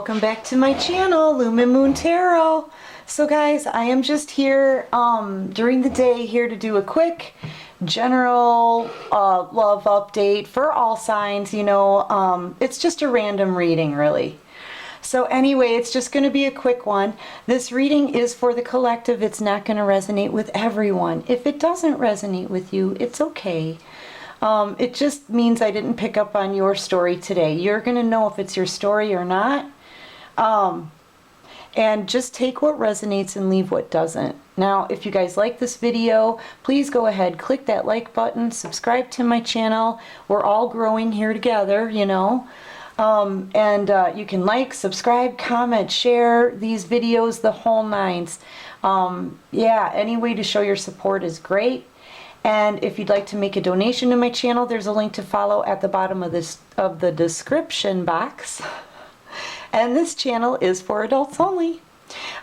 welcome back to my channel, Lumen Moon Tarot. So guys, I am just here during the day here to do a quick general love update for all signs. You know, it's just a random reading really. So anyway, it's just going to be a quick one. This reading is for the collective. It's not going to resonate with everyone. If it doesn't resonate with you, it's okay. It just means I didn't pick up on your story today. You're going to know if it's your story or not. And just take what resonates and leave what doesn't. Now, if you guys like this video, please go ahead, click that like button, subscribe to my channel. We're all growing here together, you know. You can like, subscribe, comment, share these videos, the whole nines. Yeah, any way to show your support is great. And if you'd like to make a donation to my channel, there's a link to follow at the bottom of the description box. And this channel is for adults only.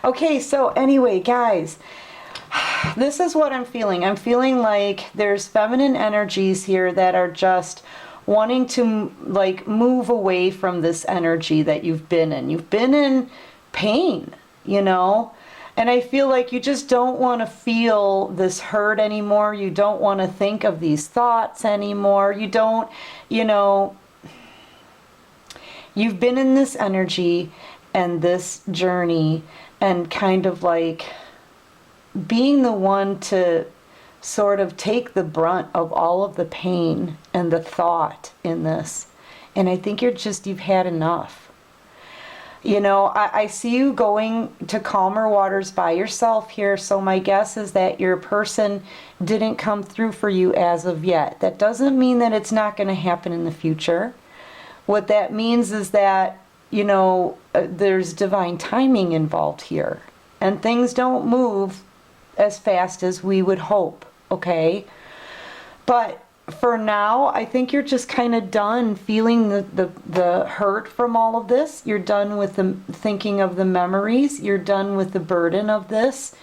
Okay, so anyway, guys, this is what I'm feeling. I'm feeling like there's feminine energies here that are just wanting to like move away from this energy that you've been in. You've been in pain, you know? And I feel like you just don't want to feel this hurt anymore. You don't want to think of these thoughts anymore. You don't, you know, you've been in this energy and this journey and kind of like being the one to sort of take the brunt of all of the pain and the thought in this. And I think you've had enough. You know, I see you going to calmer waters by yourself here, so my guess is that your person didn't come through for you as of yet. That doesn't mean that it's not going to happen in the future. What that means is that, you know, there's divine timing involved here, and things don't move as fast as we would hope, okay? But for now, I think you're just kind of done feeling the hurt from all of this. You're done with the thinking of the memories. You're done with the burden of this.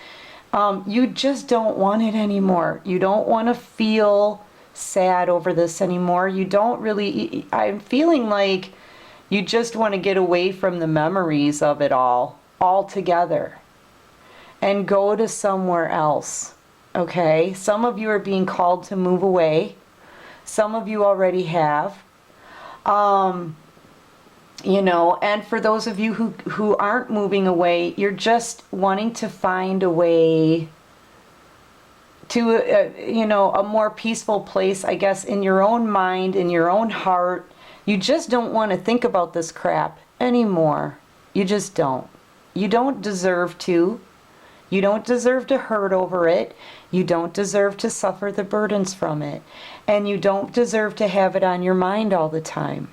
You just don't want it anymore. You don't want to feel sad over this anymore. You don't really, I'm feeling like you just want to get away from the memories of it all altogether and go to somewhere else. Okay? Some of you are being called to move away. Some of you already have, you know, and for those of you who aren't moving away, you're just wanting to find a way to, you know, a more peaceful place, I guess, in your own mind, in your own heart. You just don't want to think about this crap anymore. You just don't. You don't deserve to. You don't deserve to hurt over it. You don't deserve to suffer the burdens from it. And you don't deserve to have it on your mind all the time.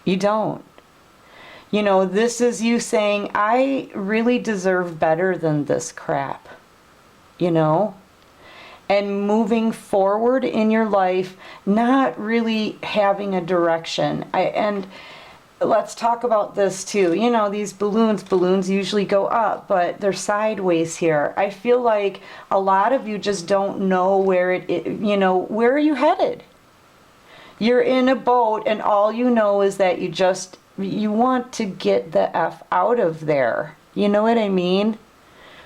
You don't. You know, this is you saying, I really deserve better than this crap. You know? And moving forward in your life, not really having a direction. And let's talk about this too. You know, these balloons usually go up, but they're sideways here. I feel like a lot of you just don't know where you know, where are you headed? You're in a boat and all you know is that you want to get the F out of there. You know what I mean?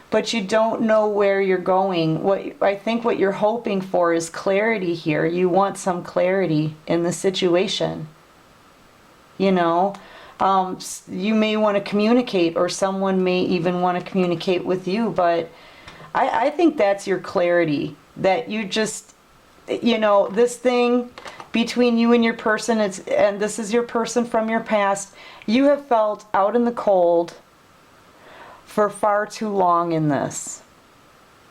But you don't know where you're going. I think what you're hoping for is clarity here. You want some clarity in the situation. You know, you may want to communicate, or someone may even want to communicate with you, but I think that's your clarity, that you just, you know, this thing between you and your person, and this is your person from your past, you have felt out in the cold for far too long in this,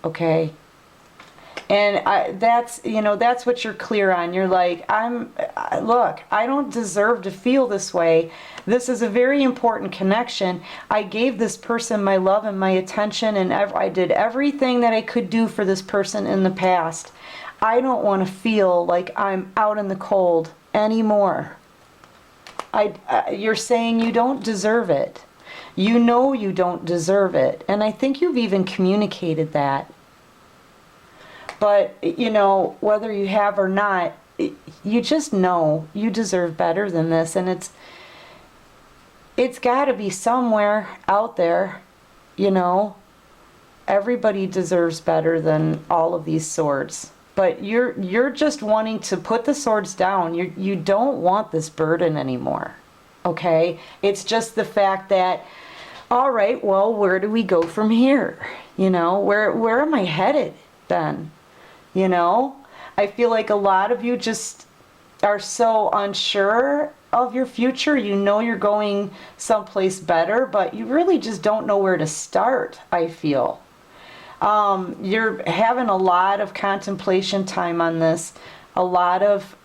okay? And that's, you know, that's what you're clear on. You're like, look, I don't deserve to feel this way. This is a very important connection. I gave this person my love and my attention, and I did everything that I could do for this person in the past. I don't want to feel like I'm out in the cold anymore. You're saying you don't deserve it. You know you don't deserve it. And I think you've even communicated that. But, you know, whether you have or not, you just know you deserve better than this. And it's got to be somewhere out there, you know. Everybody deserves better than all of these swords. But you're just wanting to put the swords down. You don't want this burden anymore. Okay? It's just the fact that, all right, well, where do we go from here? You know, where am I headed then? You know? I feel like a lot of you just are so unsure of your future. You know you're going someplace better, but you really just don't know where to start, I feel. You're having a lot of contemplation time on this, a lot of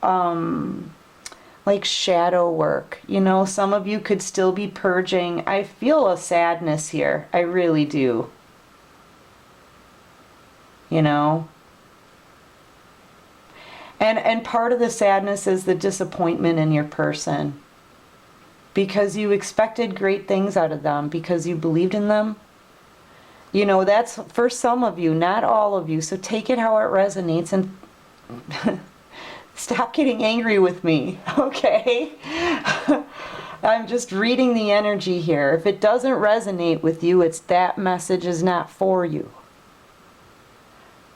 like shadow work. You know, some of you could still be purging. I feel a sadness here. I really do. You know? And part of the sadness is the disappointment in your person. Because you expected great things out of them, because you believed in them. You know, that's for some of you, not all of you. So take it how it resonates and stop getting angry with me, okay? I'm just reading the energy here. If it doesn't resonate with you, it's that message is not for you.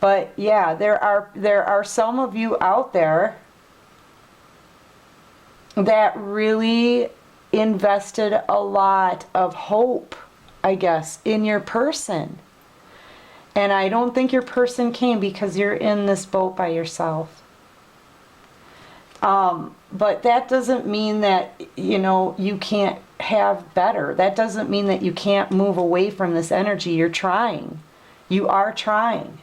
But yeah, there are some of you out there that really invested a lot of hope, I guess, in your person. And I don't think your person came because you're in this boat by yourself. But that doesn't mean that, you know, you can't have better. That doesn't mean that you can't move away from this energy. You're trying. You are trying.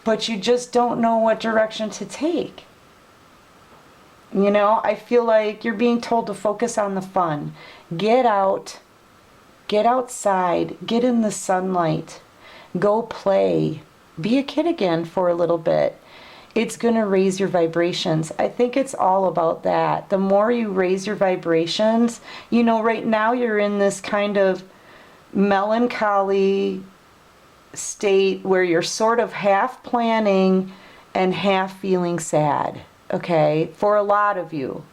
But you just don't know what direction to take. You know, I feel like you're being told to focus on the fun. Get out. Get outside. Get in the sunlight. Go play. Be a kid again for a little bit. It's going to raise your vibrations. I think it's all about that. The more you raise your vibrations, you know, right now you're in this kind of melancholy state where you're sort of half planning and half feeling sad, okay? For a lot of you.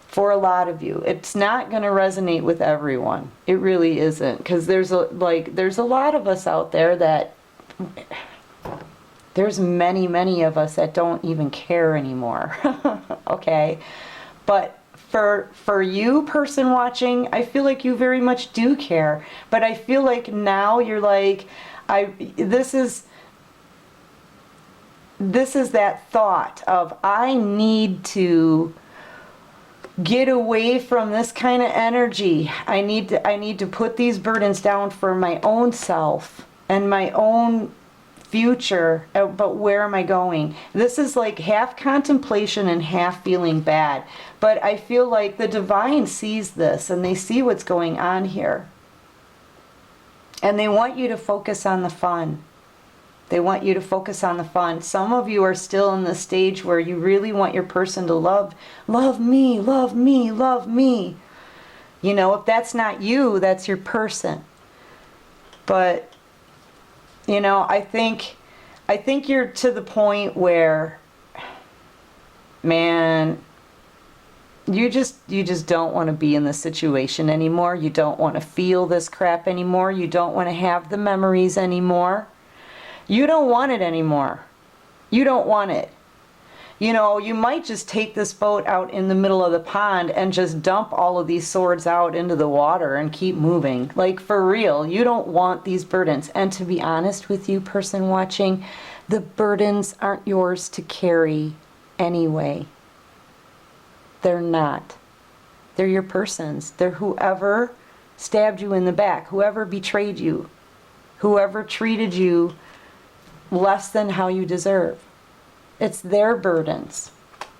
For a lot of you. It's not going to resonate with everyone. It really isn't, because there's a lot of us out there that there's many of us that don't even care anymore. Okay? But for you, person watching, I feel like you very much do care. But I feel like now you're like, this is that thought of, I need to get away from this kind of energy. I need to put these burdens down for my own self and my own future. But where am I going? This is like half contemplation and half feeling bad. But I feel like the divine sees this and they see what's going on here. And they want you to focus on the fun. They want you to focus on the fun. Some of you are still in the stage where you really want your person to love me, love me, love me. You know, if that's not you, that's your person. But, you know, I think you're to the point where, man, you just don't want to be in this situation anymore. You don't want to feel this crap anymore. You don't want to have the memories anymore. You don't want it anymore. You don't want it. You know, you might just take this boat out in the middle of the pond and just dump all of these swords out into the water and keep moving. Like, for real, you don't want these burdens. And to be honest with you, person watching, the burdens aren't yours to carry anyway. They're not. They're your person's. They're whoever stabbed you in the back, whoever betrayed you, whoever treated you less than how you deserve. It's their burdens,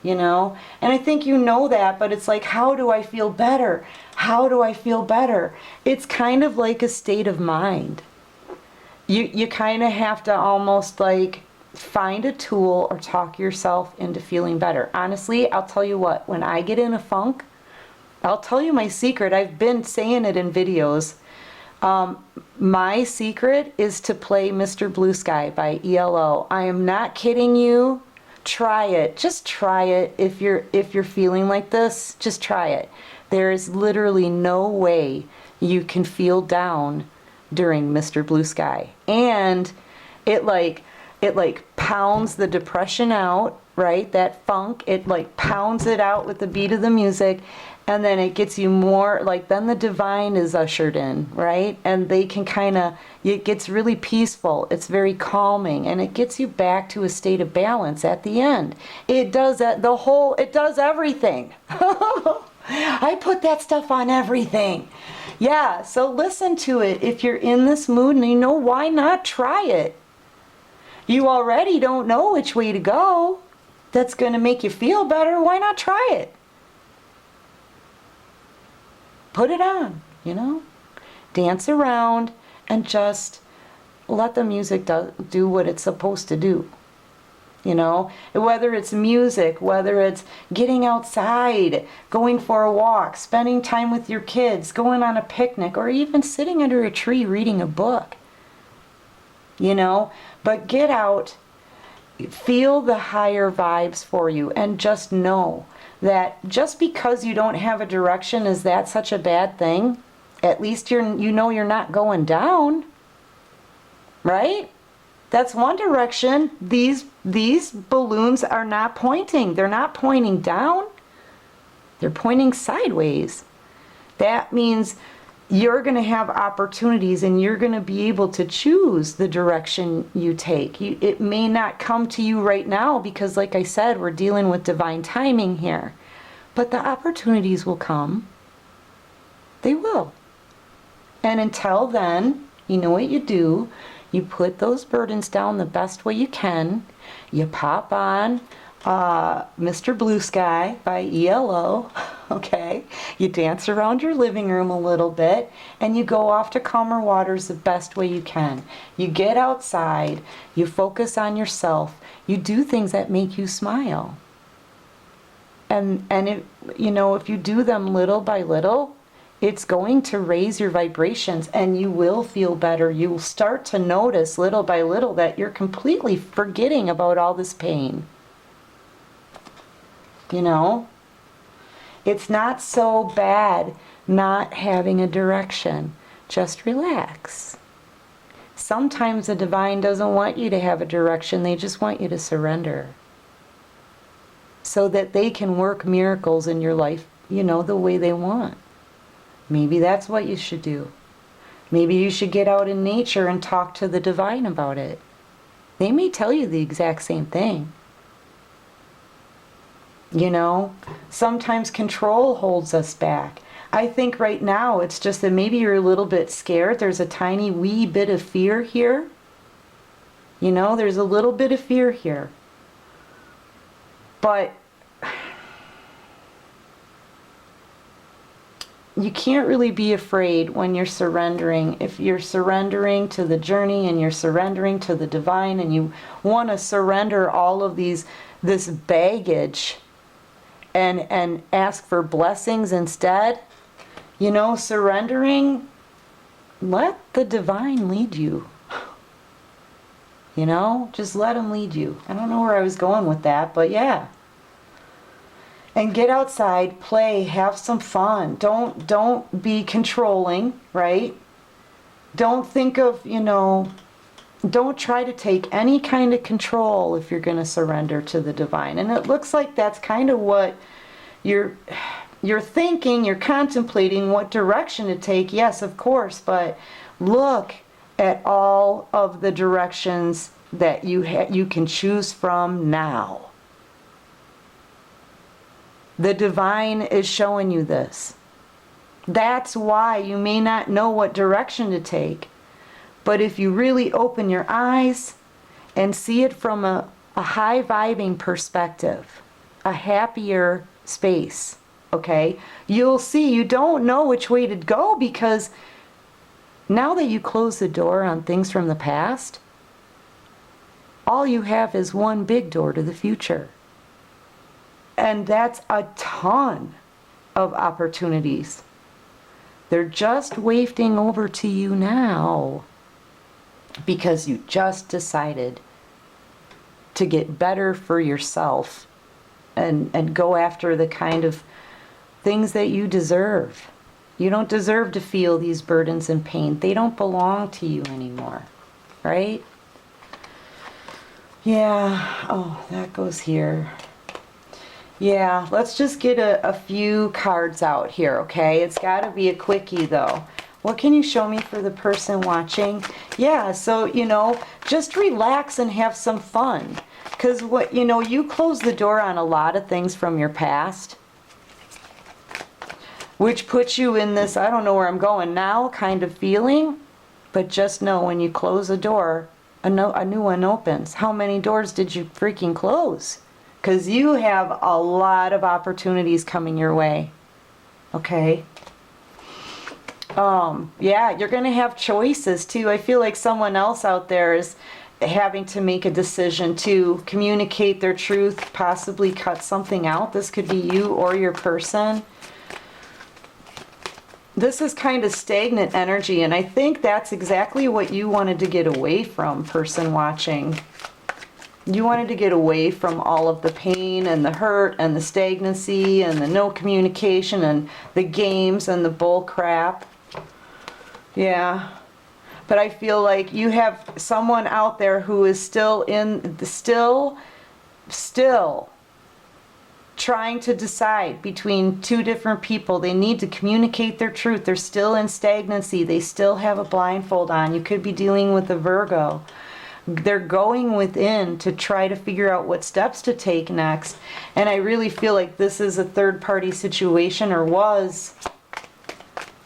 you know? And I think you know that, but it's like, how do I feel better? How do I feel better? It's kind of like a state of mind. You kind of have to almost like find a tool or talk yourself into feeling better. Honestly, I'll tell you what, when I get in a funk, I'll tell you my secret. I've been saying it in videos. My secret is to play Mr. Blue Sky by ELO. I am not kidding you. Try it. Just try it. If you're feeling like this, just try it. There is literally no way you can feel down during Mr. Blue Sky. And it like pounds the depression out, right? That funk, it like pounds it out with the beat of the music. And then it gets you more, like, then the divine is ushered in, right? And they can kind of, it gets really peaceful. It's very calming, and it gets you back to a state of balance at the end. It does that, it does everything. I put that stuff on everything. Yeah, so listen to it. If you're in this mood, and you know, why not try it? You already don't know which way to go. That's going to make you feel better. Why not try it? Put it on, you know, dance around and just let the music do what it's supposed to do. You know, whether it's music, whether it's getting outside, going for a walk, spending time with your kids, going on a picnic, or even sitting under a tree reading a book. You know, but get out, feel the higher vibes for you, and just know that just because you don't have a direction, is that such a bad thing? At least you know you're not going down, right? That's one direction. These balloons are not pointing. They're not pointing down. They're pointing sideways. That means you're going to have opportunities, and you're going to be able to choose the direction you take. It may not come to you right now because, like I said, we're dealing with divine timing here. But the opportunities will come. They will. And until then, you know what you do. You put those burdens down the best way you can. You pop on Mr. Blue Sky by ELO, okay? You dance around your living room a little bit, and you go off to calmer waters the best way you can. You get outside, you focus on yourself, you do things that make you smile. And it, you know, if you do them little by little, it's going to raise your vibrations, and you will feel better. You will start to notice little by little that you're completely forgetting about all this pain. You know, it's not so bad not having a direction. Just relax. Sometimes the divine doesn't want you to have a direction. They just want you to surrender, so that they can work miracles in your life, you know, the way they want. Maybe that's what you should do. Maybe you should get out in nature and talk to the divine about it. They may tell you the exact same thing. You know, sometimes control holds us back. I think right now it's just that maybe you're a little bit scared. There's a tiny wee bit of fear here. You know, there's a little bit of fear here. But you can't really be afraid when you're surrendering. If you're surrendering to the journey and you're surrendering to the divine, and you want to surrender all of this baggage and ask for blessings instead, you know, surrendering, let the divine lead you. You know, just let him lead you. I don't know where I was going with that, but yeah. And get outside, play, have some fun. Don't be controlling, right? Don't think of, you know, don't try to take any kind of control if you're going to surrender to the divine. And it looks like that's kind of what you're thinking, you're contemplating what direction to take. Yes, of course, but look at all of the directions that you can choose from now. The divine is showing you this. That's why you may not know what direction to take. But if you really open your eyes and see it from a high vibing perspective, a happier space, okay, you'll see you don't know which way to go, because now that you close the door on things from the past, all you have is one big door to the future. And that's a ton of opportunities. They're just wafting over to you now because you just decided to get better for yourself and go after the kind of things that you deserve. You don't deserve to feel these burdens and pain. They don't belong to you anymore, right? Yeah, oh, that goes here. Yeah, let's just get a few cards out here, okay? It's got to be a quickie, though. What can you show me for the person watching? Yeah, so, you know, just relax and have some fun. Because, what you know, you close the door on a lot of things from your past, which puts you in this, I don't know where I'm going now, kind of feeling. But just know when you close a door, a new one opens. How many doors did you freaking close? Because you have a lot of opportunities coming your way. Okay? Yeah, you're going to have choices too. I feel like someone else out there is having to make a decision to communicate their truth, possibly cut something out. This could be you or your person. This is kind of stagnant energy, and I think that's exactly what you wanted to get away from, person watching. You wanted to get away from all of the pain and the hurt and the stagnancy and the no communication and the games and the bull crap. Yeah. But I feel like you have someone out there who is still trying to decide between two different people. They need to communicate their truth. They're still in stagnancy. They still have a blindfold on. You could be dealing with a Virgo. They're going within to try to figure out what steps to take next. And I really feel like this is a third-party situation, or was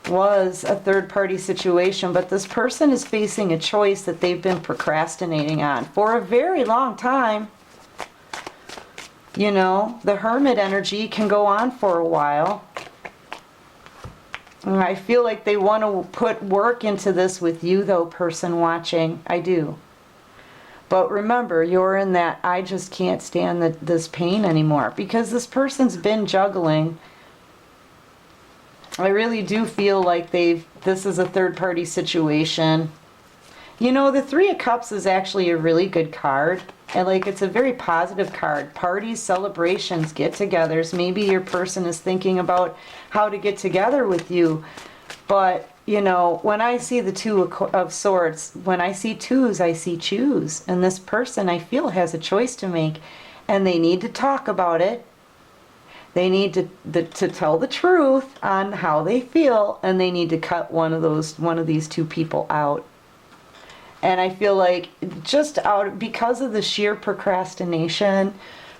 a third-party situation. But this person is facing a choice that they've been procrastinating on for a very long time. You know, the Hermit energy can go on for a while. And I feel like they want to put work into this with you, though, person watching. I do. But remember, you're in that I just can't stand this pain anymore. Because this person's been juggling. I really do feel like this is a third-party situation. You know, the Three of Cups is actually a really good card. And like, it's a very positive card. Parties, celebrations, get-togethers. Maybe your person is thinking about how to get together with you. But, you know, when I see the Two of Swords, when I see twos, I see choose. And this person, I feel, has a choice to make. And they need to talk about it. They need to tell the truth on how they feel. And they need to cut one of these two people out. And I feel like just because of the sheer procrastination,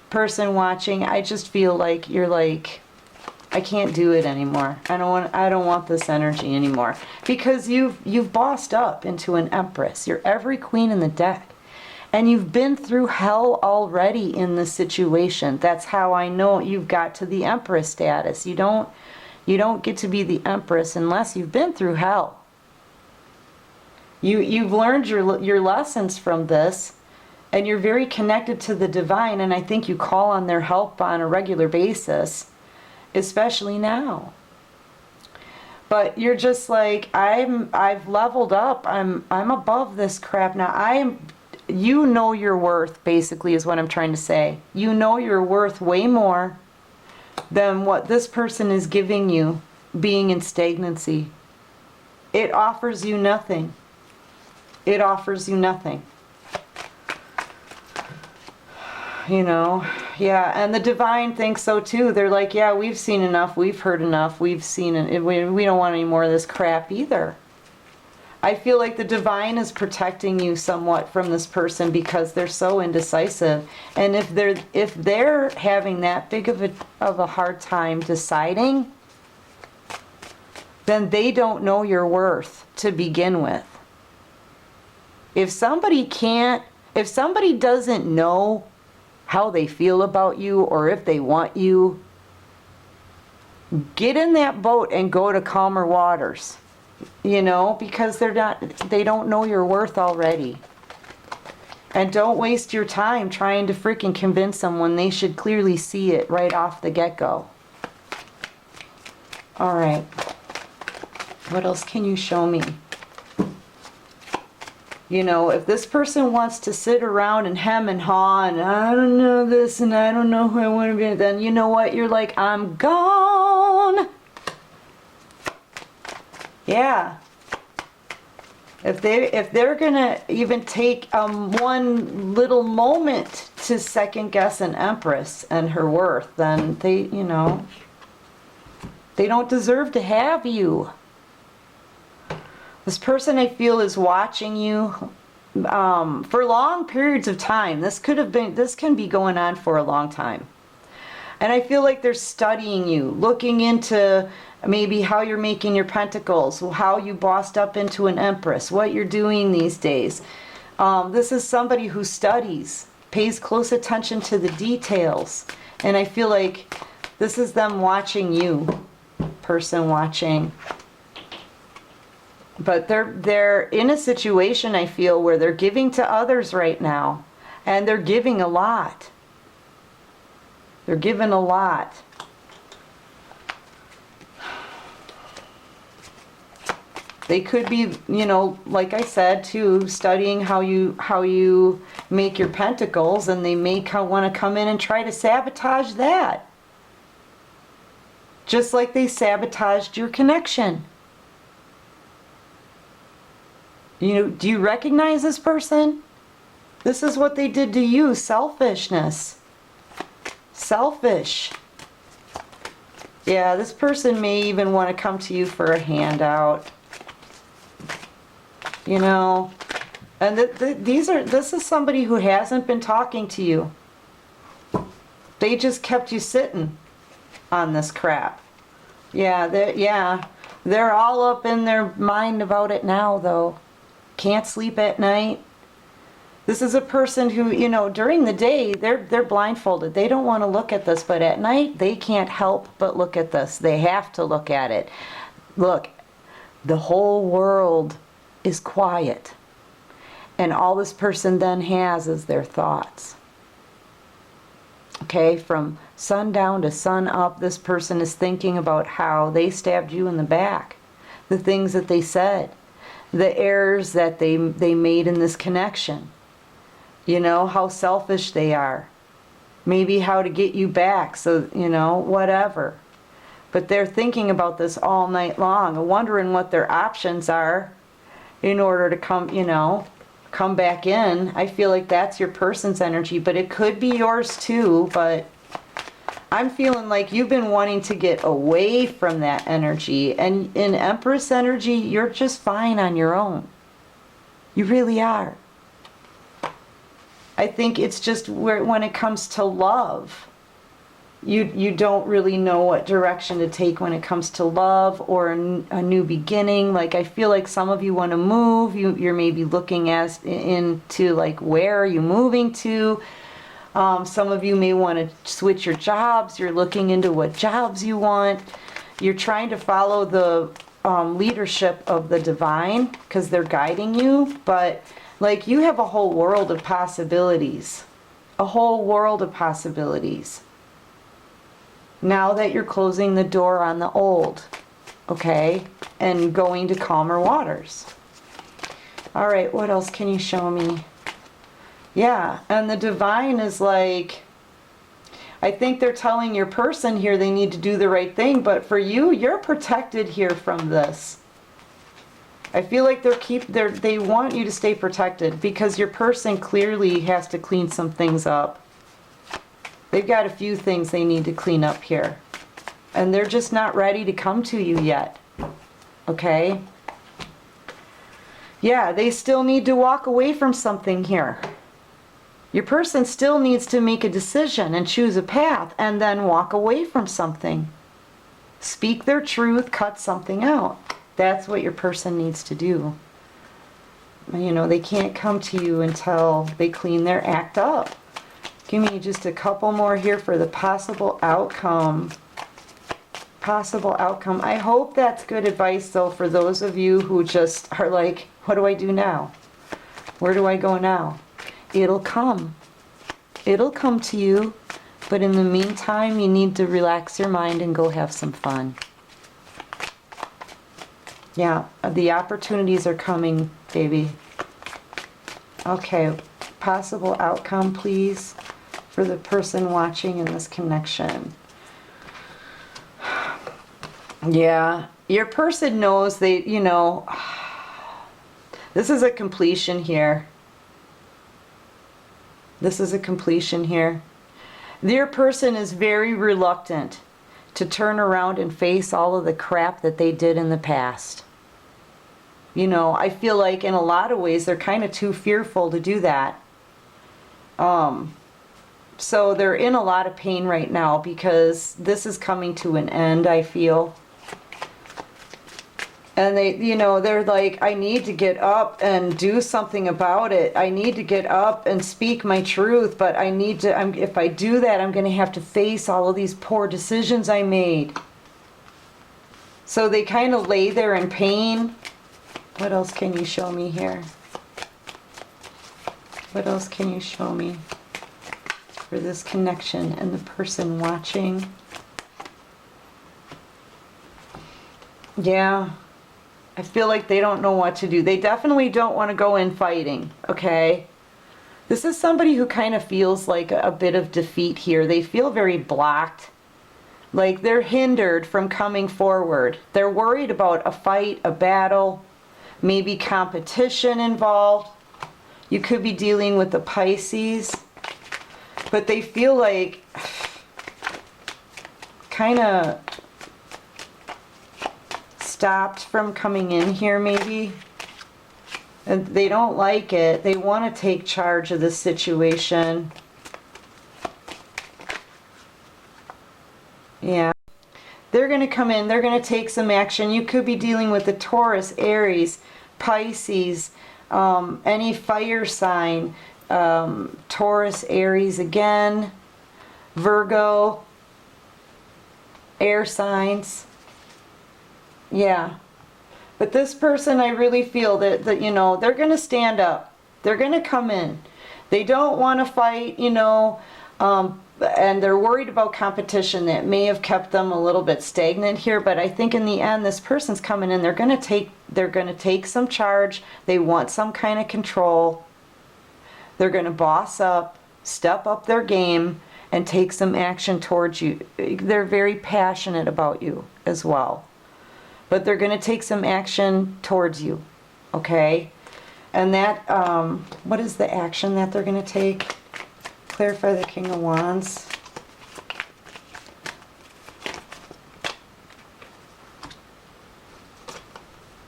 person watching, I just feel like you're like, I can't do it anymore. I don't want this energy anymore. Because you've bossed up into an Empress. You're every queen in the deck. And you've been through hell already in this situation. That's how I know you've got to the Empress status. You don't get to be the Empress unless you've been through hell. You've learned your lessons from this, and you're very connected to the divine, and I think you call on their help on a regular basis, especially now. But you're just like, I've leveled up. I'm above this crap now. You know your worth, basically, is what I'm trying to say. You know you're worth way more than what this person is giving you, being in stagnancy. It offers you nothing. It offers you nothing. You know, yeah, and the divine thinks so too. They're like, yeah, we've seen enough, we've heard enough, we've seen it. We don't want any more of this crap either. I feel like the divine is protecting you somewhat from this person because they're so indecisive. And if they're having that big of a hard time deciding, then they don't know your worth to begin with. If somebody doesn't know how they feel about you or if they want you, get in that boat and go to calmer waters. You know, because they don't know your worth already. And don't waste your time trying to freaking convince them when they should clearly see it right off the get-go. All right. What else can you show me? You know, if this person wants to sit around and hem and haw and I don't know this and I don't know who I want to be, then you know what? You're like, I'm gone. down. Yeah. If they're gonna even take one little moment to second guess an Empress and her worth, then they, you know, they don't deserve to have you. This person, I feel, is watching you for long periods of time. This can be going on for a long time. And I feel like they're studying you, looking into maybe how you're making your pentacles, how you bossed up into an Empress, what you're doing these days. This is somebody who studies, pays close attention to the details. And I feel like this is them watching you, person watching. But they're in a situation, I feel, where they're giving to others right now. And they're giving a lot. They're giving a lot. They could be, you know, like I said, too, studying how you make your pentacles, and they may want to come in and try to sabotage that. Just like they sabotaged your connection. You know, do you recognize this person? This is what they did to you. Selfishness. Selfish. Yeah, this person may even want to come to you for a handout. You know, and this is somebody who hasn't been talking to you. They just kept you sitting on this crap. Yeah, they're all up in their mind about it now, though. Can't sleep at night. This is a person who, you know, during the day, they're blindfolded. They don't want to look at this, but at night, they can't help but look at this. They have to look at it. Look, the whole world is quiet. And all this person then has is their thoughts. Okay, from sundown to sun up, this person is thinking about how they stabbed you in the back. The things that they said. The errors that they made in this connection. You know, how selfish they are. Maybe how to get you back, so, you know, whatever. But they're thinking about this all night long, wondering what their options are in order to come back in. I feel like that's your person's energy, but it could be yours too. But I'm feeling like you've been wanting to get away from that energy. And in Empress energy, you're just fine on your own. You really are. I think it's just when it comes to love, you don't really know what direction to take when it comes to love or a new beginning. Like, I feel like some of you want to move. You're maybe looking into like, where are you moving to? Some of you may want to switch your jobs. You're looking into what jobs you want. You're trying to follow the leadership of the divine because they're guiding you. But like, you have a whole world of possibilities. A whole world of possibilities. Now that you're closing the door on the old. Okay? And going to calmer waters. All right, what else can you show me? Yeah, and the divine is like, I think they're telling your person here they need to do the right thing, but for you, you're protected here from this. I feel like they want you to stay protected because your person clearly has to clean some things up. They've got a few things they need to clean up here. And they're just not ready to come to you yet. Okay? Yeah, they still need to walk away from something here. Your person still needs to make a decision and choose a path and then walk away from something. Speak their truth, cut something out. That's what your person needs to do. You know, they can't come to you until they clean their act up. Give me just a couple more here for the possible outcome. Possible outcome. I hope that's good advice, though, for those of you who just are like, what do I do now? Where do I go now? It'll come. It'll come to you. But in the meantime, you need to relax your mind and go have some fun. Yeah, the opportunities are coming, baby. Okay, possible outcome, please, for the person watching in this connection. Yeah, your person knows they, you know, this is a completion here. This is a completion here. Your person is very reluctant to turn around and face all of the crap that they did in the past. You know, I feel like in a lot of ways they're kind of too fearful to do that. So they're in a lot of pain right now because this is coming to an end, I feel. And they, you know, they're like, I need to get up and do something about it. I need to get up and speak my truth, but I need to, if I do that, I'm going to have to face all of these poor decisions I made. So they kind of lay there in pain. What else can you show me here? What else can you show me for this connection and the person watching? Yeah. I feel like they don't know what to do. They definitely don't want to go in fighting, okay? This is somebody who kind of feels like a bit of defeat here. They feel very blocked. Like they're hindered from coming forward. They're worried about a fight, a battle, maybe competition involved. You could be dealing with the Pisces. But they feel like kind of stopped from coming in here maybe. And they don't like it. They want to take charge of the situation. Yeah. They're going to come in. They're going to take some action. You could be dealing with the Taurus, Aries, Pisces, any fire sign, Taurus, Aries again, Virgo, air signs. Yeah. But this person, I really feel that you know, they're going to stand up. They're going to come in. They don't want to fight, you know, and they're worried about competition that may have kept them a little bit stagnant here. But I think in the end, this person's coming in. They're going to take some charge. They want some kind of control. They're going to boss up, step up their game, and take some action towards you. They're very passionate about you as well. But they're going to take some action towards you, okay? And that, what is the action that they're going to take? Clarify the King of Wands.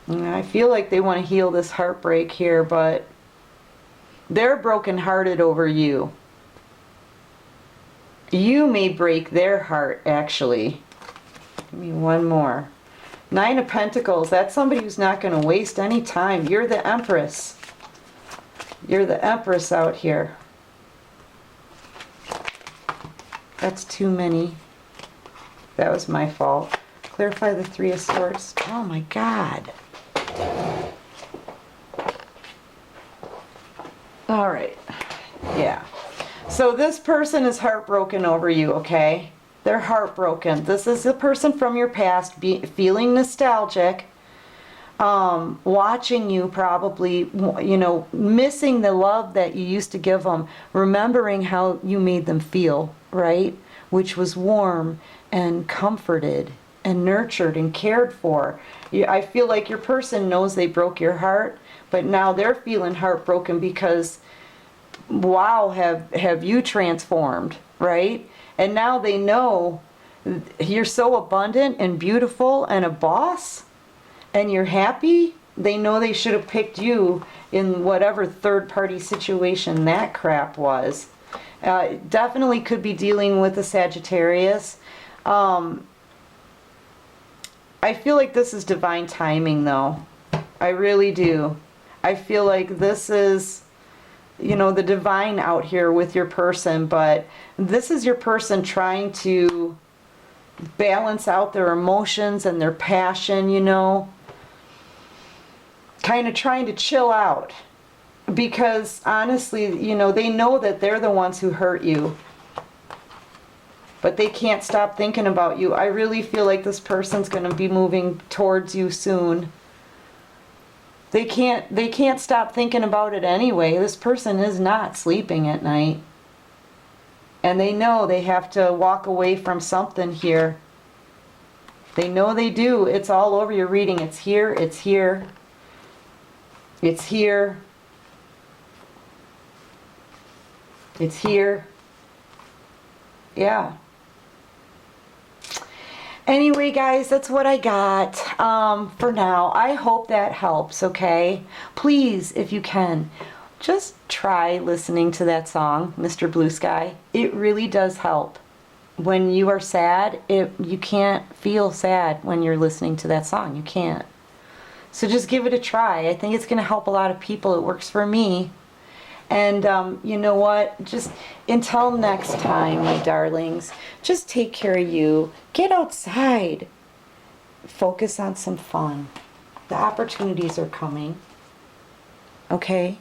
And I feel like they want to heal this heartbreak here, but they're brokenhearted over you. You may break their heart, actually. Give me one more. Nine of Pentacles, that's somebody who's not going to waste any time. You're the Empress. You're the Empress out here. That's too many. That was my fault. Clarify the Three of Swords. Oh my God. All right. Yeah. So this person is heartbroken over you, okay? They're heartbroken. This is a person from your past feeling nostalgic, watching you probably, you know, missing the love that you used to give them, remembering how you made them feel, right? Which was warm and comforted and nurtured and cared for. I feel like your person knows they broke your heart, but now they're feeling heartbroken because, wow, have you transformed, right? And now they know you're so abundant and beautiful and a boss, and you're happy. They know they should have picked you in whatever third-party situation that crap was. Definitely could be dealing with a Sagittarius. I feel like this is divine timing, though. I really do. I feel like this is, you know, the divine out here with your person, but this is your person trying to balance out their emotions and their passion, you know, kind of trying to chill out, because honestly, you know, they know that they're the ones who hurt you, but they can't stop thinking about you. I really feel like this person's going to be moving towards you soon. They can't stop thinking about it anyway. This person is not sleeping at night. And they know they have to walk away from something here. They know they do. It's all over your reading. It's here, it's here, it's here, it's here. Yeah. Anyway, guys, that's what I got for now. I hope that helps, okay? Please, if you can, just try listening to that song, Mr. Blue Sky. It really does help. When you are sad, you can't feel sad when you're listening to that song. You can't. So just give it a try. I think it's going to help a lot of people. It works for me. And you know what? Just until next time, my darlings, just take care of you. Get outside. Focus on some fun. The opportunities are coming. Okay?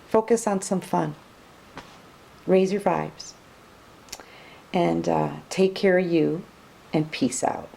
Focus on some fun. Raise your vibes. And take care of you, and peace out.